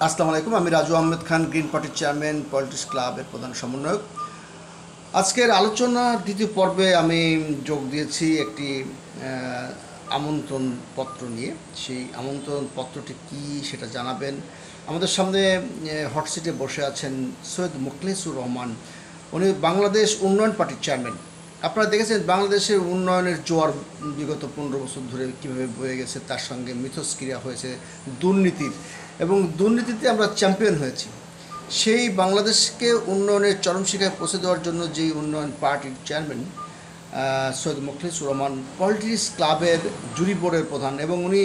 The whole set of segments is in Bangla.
আসসালামু আলাইকুম। আমি রাজু আহমেদ খান, গ্রিন পার্টির চেয়ারম্যান, পলিটিক্স ক্লাবের প্রধান সমন্বয়ক। আজকের আলোচনার দ্বিতীয় পর্বে আমি যোগ দিয়েছি একটি আমন্ত্রণ পত্র নিয়ে। সেই আমন্ত্রণ পত্রটি কী সেটা জানাবেন। আমাদের সামনে হট সিটে বসে আছেন সৈয়দ মোখলেসুর রহমান। উনি বাংলাদেশ উন্নয়ন পার্টির চেয়ারম্যান। আপনারা দেখেছেন বাংলাদেশের উন্নয়নের জোয়ার বিগত 15 বছর ধরে কীভাবে বয়ে গেছে, তার সঙ্গে মিথস্ক্রিয়া হয়েছে দুর্নীতির, এবং দুর্নীতিতে আমরা চ্যাম্পিয়ন হয়েছি। সেই বাংলাদেশকে উন্নয়নের চরম শিখায় পৌঁছে দেওয়ার জন্য যেই উন্নয়ন পার্টির চেয়ারম্যান সৈয়দ মোখলেসুর রহমান, পলিটিক্স ক্লাবের জুরি বোর্ডের প্রধান, এবং উনি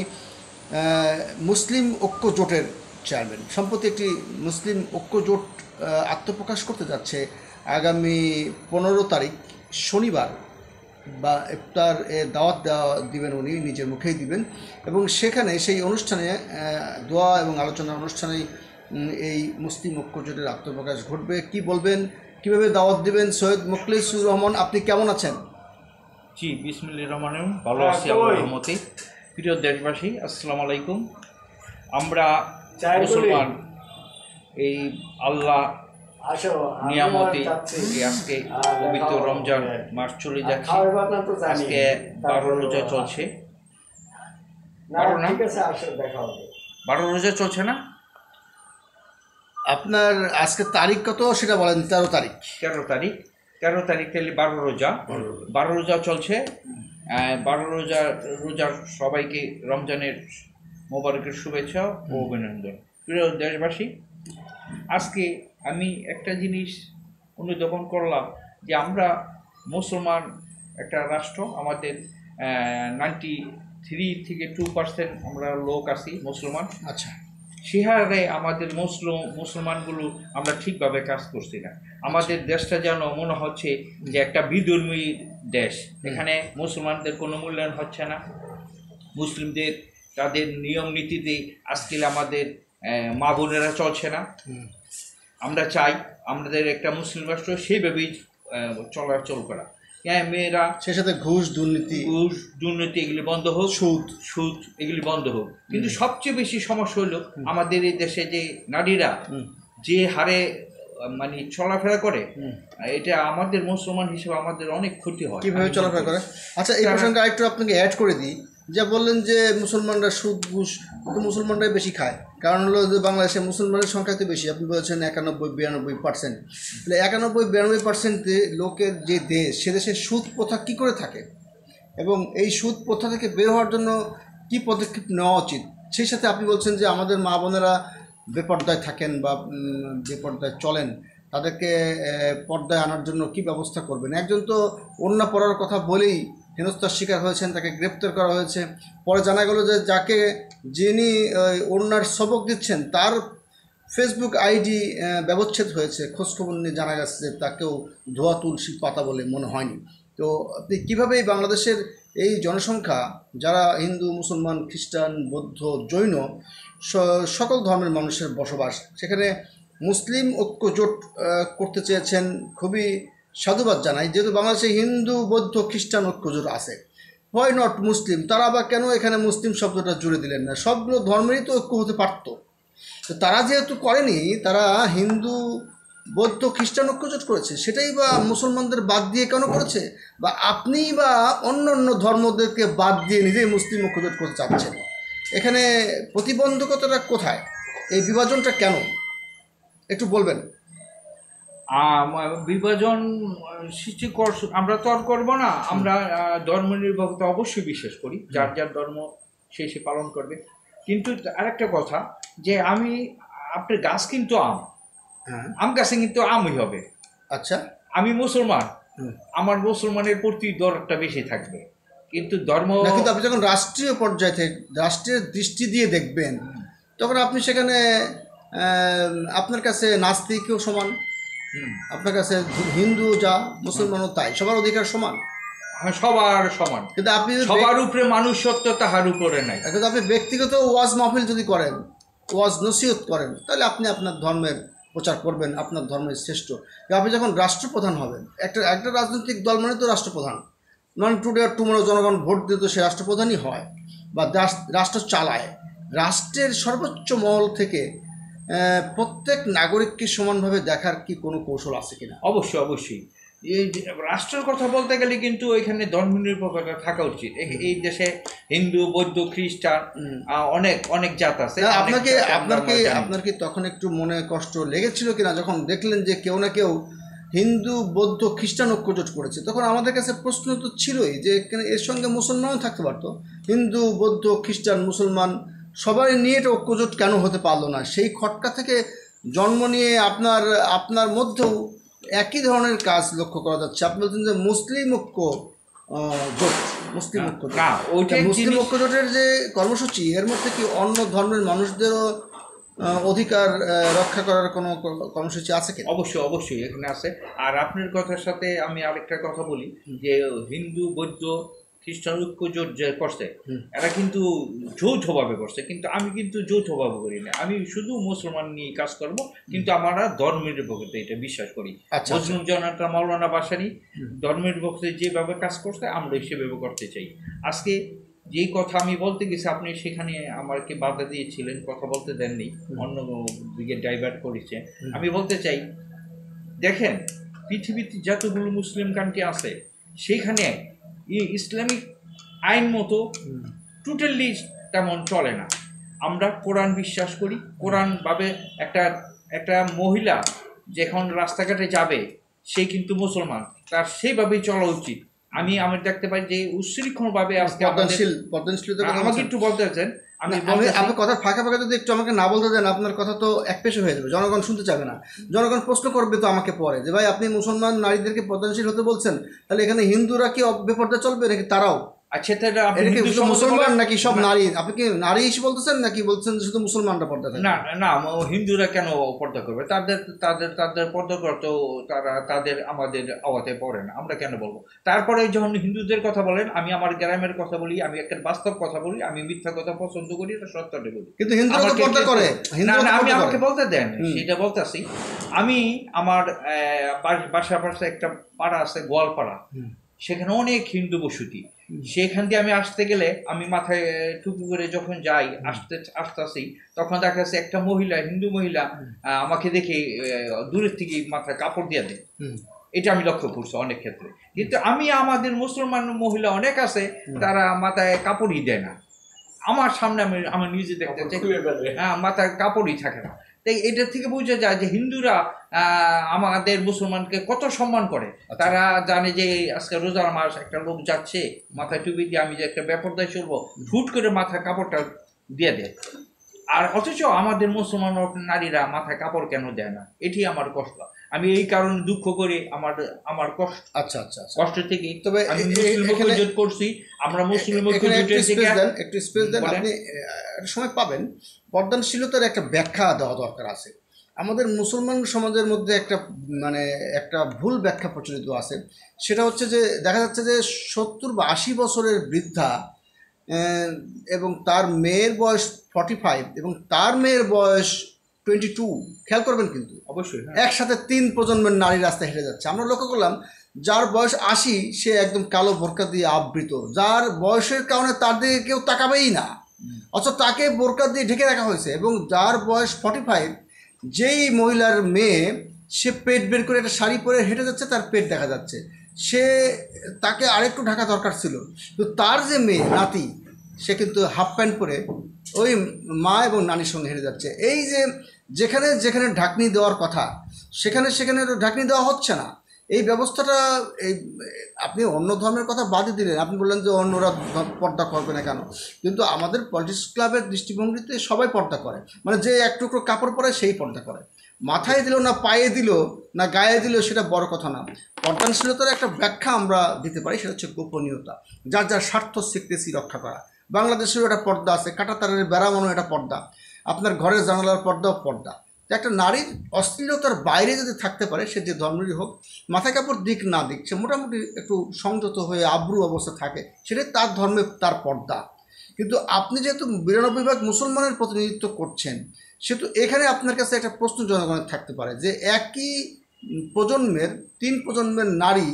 মুসলিম ঐক্য জোটের চেয়ারম্যান। সম্প্রতি একটি মুসলিম ঐক্য জোট আত্মপ্রকাশ করতে যাচ্ছে আগামী 15 তারিখ শনিবার, বা ইফতার দাওয়াত দিবেন, উনি নিজের মুখেই দিবেন, এবং সেখানে সেই অনুষ্ঠানে দোয়া এবং আলোচনা অনুষ্ঠানে এই মুসলিম ঐক্য জোটের আত্মপ্রকাশ ঘটবে। কি বলবেন, কিভাবে দাওয়াত দিবেন? সৈয়দ মোখলেসুর রহমান, আপনি কেমন আছেন? জি, বিসমিল্লাহির রহমানির রহিম। ভালো আছি আল্লাহর রহমতে। প্রিয় দেশবাসী, আসসালামু আলাইকুম। আমরা মুসলমান, এই আল্লাহ নিয়ামতে আজকে পবিত্র রমজান মাস চলে যাচ্ছে। আজকে 12 রোজা চলছে। 12 রোজা চলছে না? আপনার আজকে তারিখ কত সেটা বলেন। 13 তারিখ। 13 তারিখ তাহলে 12 রোজা। 12 রোজা চলছে। 12 রোজার সবাইকে রমজানের মোবারকের শুভেচ্ছা ও অভিনন্দন। প্রিয় দেশবাসী, আজকে আমি একটা জিনিস অনুধাবন করলাম যে আমরা মুসলমান একটা রাষ্ট্র, আমাদের 93 থেকে 2% আমরা লোক আছি মুসলমান। আচ্ছা, সে হারে আমাদের মুসলমানগুলো আমরা ঠিকভাবে কাজ করছি না। আমাদের দেশটা যেন মনে হচ্ছে যে একটা বিধর্মী দেশ। এখানে মুসলমানদের কোনো মূল্যায়ন হচ্ছে না। মুসলিমদের তাদের নিয়ম নীতিতে আজকে আমাদের মা বোনেরা চলছে না। আমরা চাই আমাদের একটা মুসলিম রাষ্ট্র সেইভাবেই চলাচল করা। মেয়েরা সেই সাথে ঘুষ দুর্নীতি এগুলি বন্ধ হোক, সুদ এগুলি বন্ধ হোক। কিন্তু সবচেয়ে বেশি সমস্যা হলো আমাদের এই দেশে যে নারীরা যে হারে মানে চলাফেরা করে, এটা আমাদের মুসলমান হিসেবে আমাদের অনেক ক্ষতি হয়। কীভাবে চলাফেরা করে? আচ্ছা, এই প্রসঙ্গে আরেকটু আপনাকে অ্যাড করে দিই। যা বললেন যে মুসলমানরা সুদ ঘুষ, কিন্তু মুসলমানরাই বেশি খায়। কারণ হলো যে বাংলাদেশে মুসলমানের সংখ্যা তো বেশি। আপনি বলেছেন 91-92%। তাহলে 91-92% লোকের যে দেশ, সে দেশে সুদ প্রথা কী করে থাকে, এবং এই সুদ প্রথা থেকে বের হওয়ার জন্য কী পদক্ষেপ নেওয়া উচিত? সেই সাথে আপনি বলছেন যে আমাদের মা বোনেরা বেপর্দায় থাকেন বা বেপর্দায় চলেন, তাদেরকে পর্দায় আনার জন্য কি ব্যবস্থা করবেন? একজন তো ওড়না পরার কথা বলেই হেনস্থার শিকার হয়েছেন, তাকে গ্রেপ্তার করা হয়েছে। পরে জানা গেল যে যিনি ওড়নার সবক দিচ্ছেন তার ফেসবুক আইডি ব্যবচ্ছেদ হয়েছে। খোঁজখবর নিয়ে জানা গেছে যে তাকেও ধোয়া তুলসী পাতা বলে মনে হয়নি। তো আপনি কীভাবে এই বাংলাদেশের এই জনসংখ্যা, যারা হিন্দু, মুসলমান, খ্রিস্টান, বৌদ্ধ, জৈন, সকল ধর্মের মানুষের বসবাস, সেখানে মুসলিম ঐক্য জোট করতে চেয়েছেন, খুবই সাধুবাদ জানাই। যেহেতু বাংলাদেশে হিন্দু, বৌদ্ধ, খ্রিস্টান ঐক্য জোট আছে, হোয়াই নট মুসলিম? তারা আবার কেন এখানে মুসলিম শব্দটা জুড়ে দিলেন না? সবগুলো ধর্মেরই তো ঐক্য হতে পারতো। তো তারা যেহেতু করেনি, তারা হিন্দু, বৌদ্ধ, খ্রিস্টান ঐক্য জোট করেছে, সেটাই বা মুসলমানদের বাদ দিয়ে কেন করেছে? বা আপনি বা অন্য অন্য ধর্মদেরকে বাদ দিয়ে নিজেই মুসলিম ঐক্য জোট করতে চাচ্ছেন? এখানে প্রতিবন্ধকতাটা কোথায়? এই বিভাজনটা কেন একটু বলবেন? বিভাজন সৃষ্টি আমরা তো আর করবো না। আমরা ধর্ম নির্ভরতা অবশ্যই বিশ্বাস করি, যার যার ধর্ম সে পালন করবে। কিন্তু আরেকটা কথা, যে আপনার গাছ কিন্তু আম গাছে কিন্তু আমই হবে। আচ্ছা, আমি মুসলমান, আমার মুসলমানের প্রতি দরদটা বেশি থাকবে। কিন্তু ধর্ম, কিন্তু আপনি যখন রাষ্ট্রীয় পর্যায় থেকে রাষ্ট্রের দৃষ্টি দিয়ে দেখবেন, তখন আপনি সেখানে আপনার কাছে নাস্তিকও সমান, আপনার কাছে হিন্দু যা, মুসলমানও তাই, সবার অধিকার সমান। সবার সমান, কিন্তু আপনি সবার উপরে মানুষ সত্য, তাহার উপরে নাই। কিন্তু আপনি ব্যক্তিগত ওয়াজ মাহফিল যদি করেন, ওয়াজ নসিহত করেন, তাহলে আপনি আপনার ধর্মের প্রচার করবেন, আপনার ধর্মের শ্রেষ্ঠ। আপনি যখন রাষ্ট্রপ্রধান হবেন, একটা রাজনৈতিক দল মানে তো রাষ্ট্রপ্রধান, নন টুডে আর টুমোরো জনগণ ভোট দিয়ে তো সে রাষ্ট্রপ্রধানই হয় বা রাষ্ট্র চালায়। রাষ্ট্রের সর্বোচ্চ মহল থেকে প্রত্যেক নাগরিককে সমানভাবে দেখার কি কোনো কৌশল আছে কিনা? অবশ্যই অবশ্যই। এই যে রাষ্ট্রের কথা বলতে গেলে কিন্তু এখানে ধর্মনিরপেক্ষতা থাকা উচিত। এই দেশে হিন্দু, বৌদ্ধ, খ্রিস্টান অনেক অনেক জাত আছে। আপনার কি তখন একটু মনে কষ্ট লেগেছিল কিনা যখন দেখলেন যে কেউ না কেউ হিন্দু, বৌদ্ধ, খ্রিস্টান ঐক্যজোট করেছে? তখন আমাদের কাছে প্রশ্ন তো ছিলই যে এর সঙ্গে মুসলমানও থাকতে পারতো। হিন্দু, বৌদ্ধ, খ্রিস্টান, মুসলমান সবাই নিয়ে এটা ঐক্যজোট কেন হতে পারলো না? সেই খটকা থেকে জন্ম নিয়ে আপনার মধ্যেও একই ধরনের কাজ লক্ষ্য করা যাচ্ছে। আপনি বলছেন যে মুসলিম ঐক্য জোট, মুসলিম ঐক্য জোট। না, ওইটাই মুসলিম ঐক্য জোটের যে কর্মসূচি, এর মধ্যে কি অন্য ধর্মের মানুষদেরও অধিকার রক্ষা করার কোনো কর্মসূচি আছে কি? অবশ্যই অবশ্যই এখানে আছে। আর আপনার কথার সাথে আমি আরেকটা কথা বলি যে হিন্দু, বৌদ্ধ, খ্রিস্টান ঐক্য জোট যে করছে এরা কিন্তু যৌথভাবে করছে, কিন্তু আমি কিন্তু যৌথভাবে করি না। আমি শুধু মুসলমান নিয়ে কাজ করব, কিন্তু আমরা ধর্মনিরপেক্ষতা এটা বিশ্বাস করি। মুসলিম জনতা মাওলানা ভাসানী ধর্মনিরপেক্ষতা যেভাবে কাজ করছে আমরা সেভাবে করতে চাই। আজকে যেই কথা আমি বলতে গেছি আপনি সেখানে আমাকে বাধা দিয়েছিলেন, কথা বলতে দেননি, অন্য দিকে ডাইভার্ট করেছে। আমি বলতে চাই, দেখেন পৃথিবীতে যতগুলো মুসলিম কান্ট্রি আছে সেখানে ইসলামিক আইন মতো টোটালি তেমন চলে না। আমরা কোরআন বিশ্বাস করি। কোরআন ভাবে একটা মহিলা যখন রাস্তাঘাটে যাবে সে কিন্তু মুসলমান, তার সেইভাবেই চলা উচিত। আমি দেখতে পাই যে উচ্ছৃঙ্খলভাবে আজকে আমাকে একটু বলতে চাচ্ছেন, আমি কথা ফাঁকা যদি একটু আমাকে না বলতে দেন, আপনার কথা তো এক পেশে হয়ে যাবে, জনগণ শুনতে চাবে না। জনগণ প্রশ্ন করবে তো আমাকে পরে যে ভাই আপনি মুসলমান নারীদেরকে পর্দাশীল হতে বলছেন, তাহলে এখানে হিন্দুরা কি বেপর্দা চলবে নাকি তারাও? আচ্ছা, মুসলমান নাকি সব নারী? আপনি কি নারী হিসেবে বলতেছেন নাকি বলছেন শুধু মুসলমানরা পর্দা? না না, হিন্দুরা কেন পর্দা করবে? তাদের পর্দা করতো, তারা আমাদের আওয়াতে পড়ে না, আমরা কেন বলবো? তারপরে যখন হিন্দুদের কথা বলেন, আমি আমার গ্রামের কথা বলি, আমি একটা বাস্তব কথা বলি, আমি মিথ্যা কথা পছন্দ করি, এটা সত্যটা বলি। কিন্তু হিন্দুরা পর্দা করে না, আমি আমাকে বলতে দেন, সেটা বলতেছি। আমি আমার বাসার পাশে একটা পাড়া আছে, গোয়ালপাড়া, সেখানে অনেক হিন্দু বসতি। সেখান দিয়ে আমি আসতে গেলে আমি মাথায় টুপি করে যখন যাই আসতেছি, তখন দেখা যাচ্ছে একটা মহিলা, হিন্দু মহিলা আমাকে দেখে দূরের থেকে মাথায় কাপড় দিয়ে দেয়। এটা আমি লক্ষ্য করছি অনেক ক্ষেত্রে। কিন্তু আমাদের মুসলমান মহিলা অনেক আছে, তারা মাথায় কাপড়ই দেয় না। আমার সামনে আমি নিজে দেখতে চাই, মাথায় কাপড়ই থাকে না। তাই এটা থেকে বোঝা যায় যে হিন্দুরা আমাদের মুসলমানকে কত সম্মান করে। তারা জানে যে আজকে রোজার মাস, একটা লোক যাচ্ছে মাথায় টুপি দিয়ে, আমি যে একটা বেপরদায় চলবো, ফুট করে মাথায় কাপড়টা দিয়ে দেয়। আর অথচ আমাদের মুসলমান নারীরা মাথায় কাপড় কেন দেয় না? এটি আমার কষ্ট। আমি এই কারণে দুঃখ করি, আমার কষ্ট। আচ্ছা, কষ্ট থেকে তবে আমি মুসলিম ঐক্য করছি। আমরা মুসলিম ঐক্য একটু স্পেস দেন, আপনি সময় পাবেন। পর্দাশীলতার একটা ব্যাখ্যা দেওয়া দরকার আছে। আমাদের মুসলমান সমাজের মধ্যে একটা ভুল ব্যাখ্যা প্রচলিত আছে। সেটা হচ্ছে যে দেখা যাচ্ছে যে 70 বা 80 বছরের বৃদ্ধা এবং তার মেয়ের বয়স 45 এবং তার মেয়ের বয়স 22, খেয়াল করবেন কিন্তু অবশ্যই একসাথে 3 প্রজন্মের নারী রাস্তায় হেঁটে যাচ্ছে। আমরা লক্ষ্য করলাম যার বয়স 80 সে একদম কালো বোরকা দিয়ে আবৃত, যার বয়সের কারণে তার দিকে কেউ তাকাবেই না, অথচ তাকে বোরকা দিয়ে ঢেকে রাখা হয়েছে। এবং যার বয়স 45, যেই মহিলার মেয়ে, সে পেট বের করে একটা শাড়ি পরে হেঁটে যাচ্ছে, তার পেট দেখা যাচ্ছে, তাকে আরেকটু ঢাকা দরকার ছিল। তো তার যে মেয়ে নাতি, সে কিন্তু হাফ প্যান্ট পরে ওই মা এবং নানির সঙ্গে হেঁটে যাচ্ছে। এই যে যেখানে যেখানে ঢাকনি দেওয়ার কথা সেখানে ঢাকনি দেওয়া হচ্ছে না। এই ব্যবস্থাটা আপনি অন্য ধর্মের কথা বাদই দিলেন, আপনি বললেন যে অন্যরা পর্দা করবে না কেন, কিন্তু আমাদের পলিটিক্স ক্লাবের দৃষ্টিভঙ্গিতে সবাই পর্দা করে। যে এক টুকরো কাপড় পরে সেই পর্দা করে। মাথায় দিল না পায়ে দিল না গায়ে দিল সেটা বড় কথা না। পর্দাশীলতার একটা ব্যাখ্যা আমরা দিতে পারি, সেটা হচ্ছে গোপনীয়তা, যার স্বার্থ সিক্রেসি রক্ষা করা। বাংলাদেশেরও একটা পর্দা আছে, কাঁটাতারের বেড়ামানো একটা পর্দা, আপনার ঘরের জানালার পর্দাও পর্দা। একটা নারীর অশ্লীলতার বাইরে যদি থাকতে পারে, সে যে ধর্মেরই হোক, মাথা কাপড় দিক না দিক, সে মোটামুটি একটু সংযত হয়ে আব্রু অবস্থা থাকে, সেটাই তার ধর্মে তার পর্দা। কিন্তু আপনি যেহেতু 92% মুসলমানের প্রতিনিধিত্ব করছেন, সেহেতু এখানে আপনার কাছে একটা প্রশ্ন জনগণের থাকতে পারে যে একই প্রজন্মের 3 প্রজন্মের নারী,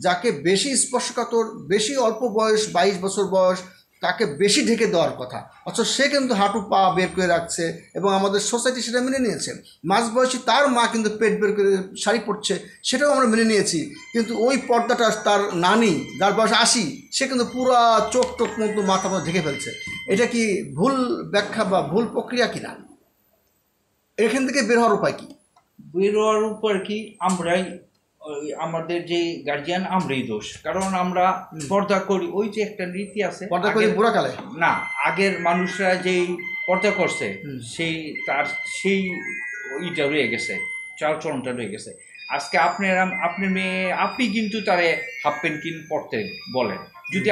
যাকে বেশি স্পর্শকাতর, বেশি অল্প বয়স, 22 বছর বয়স, তাকে বেশি ঢেকে দেওয়ার কথা, অথচ সে কিন্তু হাঁটু পা বের করে রাখছে এবং আমাদের সোসাইটি সেটা মেনে নিয়েছে। মাঝবয়সী তার মা কিন্তু পেট বের করে শাড়ি পরছে, সেটাও আমরা মেনে নিয়েছি। কিন্তু ওই পর্দাটা তার নানি যার বয়স 80, সে কিন্তু পুরো চোখ টোক মতো মাথা মতো ঢেকে ফেলছে। এটা কি ভুল ব্যাখ্যা বা ভুল প্রক্রিয়া কিনা? এখান থেকে বের হওয়ার উপায় কি? বেরোয়ার উপর কি আমরাই আমাদের যে গার্জিয়ান আমরাই দোষ, কারণ আমরা পর্দা করি। ওই যে একটা রীতি আছে, পর্দা করে বুড়াকালে না, আগের মানুষরা যেই পর্দা করছে সেই তার সেই ওইটা রয়ে গেছে, চালচলনটা রয়ে গেছে। আজকে আপনার মেয়ে, আপনি কিন্তু তারে হাফ প্যান্ট পরতে বলেন, যদি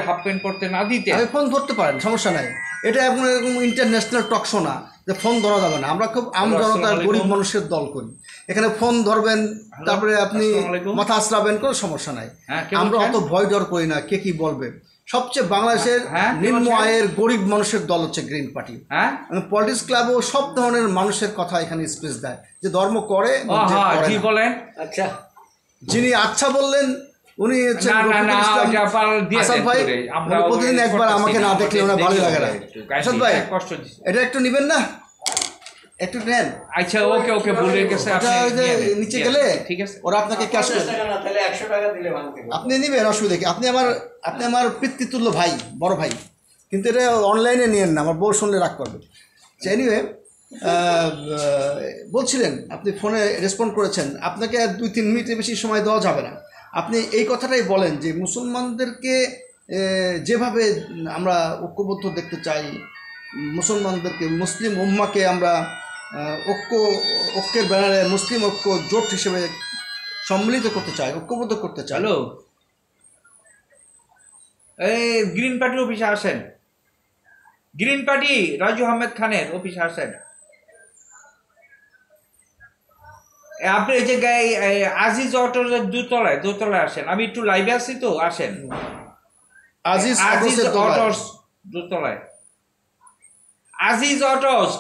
হাফ প্যান্ট পরতে না দিতে, ফোন ধরতে পারেন, সমস্যা নাই। এটা এখন এরকম ইন্টারন্যাশনাল টকশো না যে ফোন ধরা যাবে না। আমরা খুব আম জনতার গরিব মানুষের দল করি, এখানে ফোন ধরবেন, তারপরে আপনি মাথা আশ্রাবেন, কোনো সমস্যা নাই। আমরা অত ভয় ডর করি না কে কি বলবে। সবচেয়ে বাংলাদেশের নিম্ন আয়ের গরিব মানুষের দল হচ্ছে গ্রিন পার্টি। পলিটিক্স ক্লাবও সব ধরনের মানুষের কথা এখানে স্পেস দেয়, যে ধর্ম করে বলেন। আচ্ছা, যিনি আচ্ছা বললেন উনি হচ্ছেন আসাদ ভাই। প্রতিদিন একবার আমাকে না দেখলে ওনার ভালো লাগে না। আসাদ ভাই, এটা একটু নিবেন না? একটু নেন। আচ্ছা, ওকে ওকে, ভুলে গেছে। নিচে গেলে ঠিক আছে, ওরা আপনাকে ক্যাশ করবে, তাহলে 100 টাকা দিলে আপনি নিবেন, অসুবিধা কি? আপনি আমার পিতৃতুল্য ভাই, বড় ভাই, কিন্তু এটা অনলাইনে নিয়েন না, আমার বউ শুনলে রাগ করবে। এনিওয়ে, বলছিলেন আপনি ফোনে রেসপন্ড করেছেন, আপনাকে 2-3 মিনিটের বেশি সময় দেওয়া যাবে না। আপনি এই কথাটাই বলেন যে মুসলমানদেরকে যেভাবে আমরা ঐক্যবদ্ধ দেখতে চাই, মুসলমানদেরকে, মুসলিম উম্মাকে আমরা ঐক্যের ব্যানারে মুসলিম ঐক্য জোট হিসেবে সম্মিলিত করতে চাই, ঐক্যবদ্ধ করতে চাই। হ্যালো, এই গ্রিন পার্টির অফিসে আসেন, গ্রিন পার্টি রাজু আহমেদ খানের অফিসে আসেন। আপনি এই যে আজিজ অটোর দোতলায় আসেন। আমি একটু লাইভে আছি তো, আসেন। আজিজ অটোস দোতলায়, আজিজ অটোস।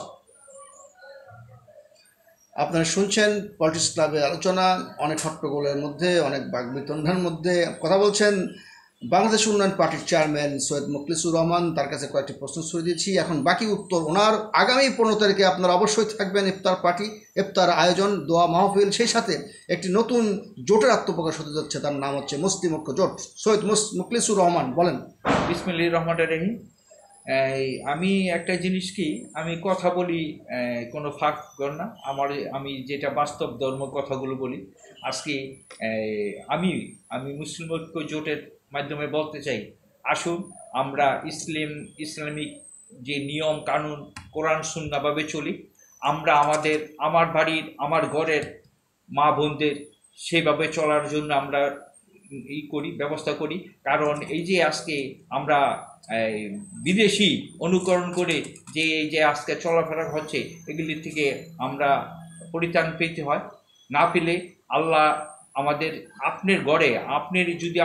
আপনারা শুনছেন পলিটিক্স ক্লাবের আলোচনা, অনেক হট্টগোলের মধ্যে, অনেক বাগবিতণ্ডার মধ্যে কথা বলছেন বাংলাদেশ উন্নয়ন পার্টির চেয়ারম্যান সৈয়দ মুখলিসুর রহমান। তার কাছে কয়েকটি প্রশ্ন ছুড়ে দিয়েছি, এখন বাকি উত্তর ওনার। আগামী 15 তারিখে আপনারা অবশ্যই থাকবেন ইফতার পার্টি, ইফতার আয়োজন, দোয়া মাহফিল, সেই সাথে একটি নতুন জোটের আত্মপ্রকাশ হতে যাচ্ছে, তার নাম হচ্ছে মুসলিম ঐক্য জোট। সৈয়দ মুখলিসুর রহমান বলেন। বিসমিল্লাহির রহমানির রহিম। আমি একটা জিনিস কি, আমি কথা বলি কোনো ফাঁক কর না, আমি যেটা বাস্তব ধর্ম কথাগুলো বলি। আজকে আমি মুসলিম ঐক্য জোটের মাধ্যমে বলতে চাই, আসুন আমরা ইসলামিক যে নিয়ম কানুন কোরআন সুন্নাহভাবে চলি। আমরা আমার বাড়ির, আমার ঘরের মা বোনদের সেভাবে চলার জন্য আমরা ব্যবস্থা করি। কারণ এই যে আজকে আমরা বিদেশি অনুকরণ করে যে আজকে চলাফেরা হচ্ছে, এগুলির থেকে আমরা পরিত্রাণ পেতে হয়। না পেলে আল্লাহ আমাদের, আপনার গড়ে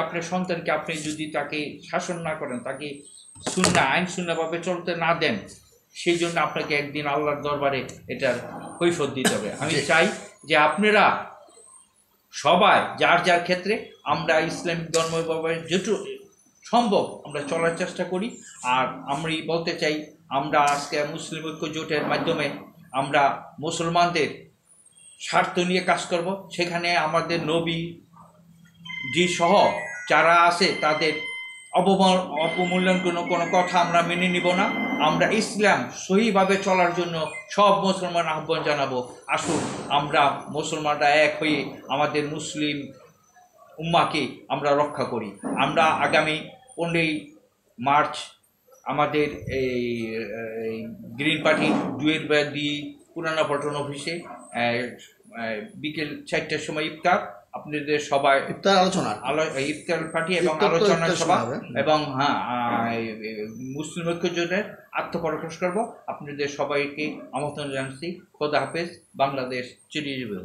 আপনার সন্তানকে আপনি যদি তাকে শাসন না করেন, তাকে আইন সুন্নাহভাবে চলতে না দেন, সেই জন্য আপনাকে একদিন আল্লাহর দরবারে এটার কৈফিয়ত দিতে হবে। আমি চাই যে আপনারা সবাই যার যার ক্ষেত্রে আমরা ইসলামিক ধর্মভাবে যেটুকু সম্ভব আমরা চলার চেষ্টা করি। আর আমি বলতে চাই, আমরা আজকে মুসলিম ঐক্য জোটের মাধ্যমে আমরা মুসলমানদের স্বার্থ নিয়ে কাজ করব। সেখানে আমাদের নবী জি সহ যারা আছে তাদের অপমূল্যায়ন কোনো কথা আমরা মেনে নিব না। আমরা ইসলাম সহিভাবে চলার জন্য সব মুসলমান আহ্বান জানাবো, আসুন আমরা মুসলমানরা এক হয়ে আমাদের মুসলিম উম্মাকে আমরা রক্ষা করি। আমরা আগামী 15 মার্চ আমাদের এই গ্রিন পার্টি 2 পুরানা পল্টন অফিসে বিকেল 4টার সময় ইফতার, আপনাদের সবাই ইফতার পার্টি এবং আলোচনা সভা, এবং মুসলিম ঐক্য জোটের আত্মপ্রকাশ করব। আপনাদের সবাইকে আমন্ত্রণ জানাচ্ছি। খোদা হাফেজ। বাংলাদেশ চিরজীবী।